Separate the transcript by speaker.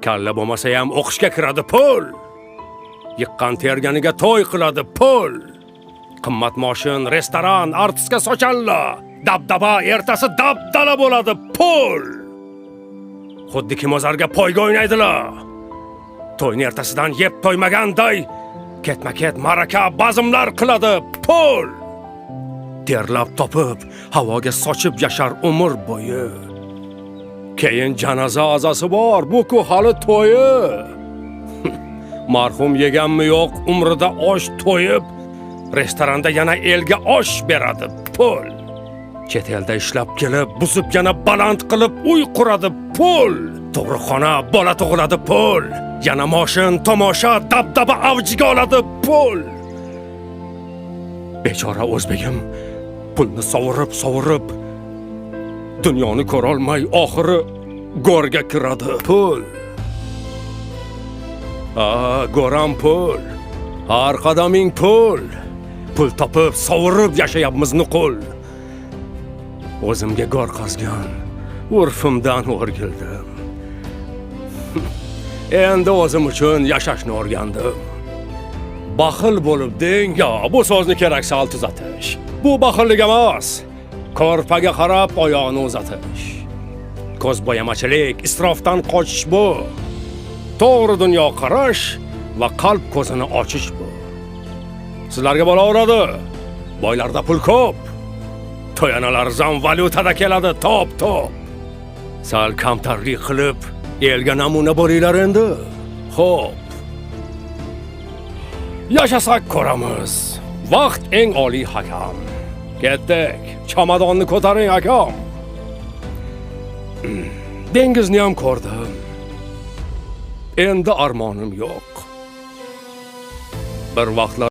Speaker 1: Kalla bo'lmasa ham o'qishga kiradi pul. Yiqqan terganiga to'y qiladi pul. Qimmat moshin, restoran, artistga sochalla. Dabdaba ertasi dabdala bo'ladi pul. Xuddiki mozorga poyga o'ynaydilar. To'yni ertasidan yeb to'ymaganday ketma-ket maraka bazmlar qiladi pul. Terlab topib, havoga sochib yashar umr bo'yi. Keyin janoza azosi bor, bu-ku hali to'yi. Marhum yeganmi yo'q, umrida osh to'yib, restoranda yana elga osh beradi pul. Chet elda ishlab kelib, buzib yana baland qilib uy quradi pul. Tug'ruqxona, bola tug'iladi pul. Yana moshin, tomosha, dabdaba avjiga oladi pul. Bechora o'zbegim pulni sovurib dunyoni ko'rolmay oxiri go'rga kiradi pul. Go'ram pul. Har qadaming pul. Pul topib, sovurib yashayapmiz nuqul. O'zimga go'r qazgan, urfimdan o'rgildim. Endi o'zim uchun yashashni o'rgandim. Baxil bo'lib deng, bu so'zni kerak sal tuzatish. Bu baxillik emas, ko'rpaga qarab oyoqni uzatish. Ko'zbo'yamachilik, isrofdan qochish bu. To'g'ri dunyo qarash va qalb ko'zini ochish bu. Sizlarga bo'laveradi. Boylarda pul ko'p. To'yanalar zam valyutada keladi top. Sal kamtarlik qilib, elga namuna bo'linglar endi. Xo'p. Yashasak ko'ramiz. Vaqt eng oliy hakam. Ketdik. Chamadonni ko'taring akam. Dengizni ham ko'rdim. Endi armonim yo'q. Bir vaqtlar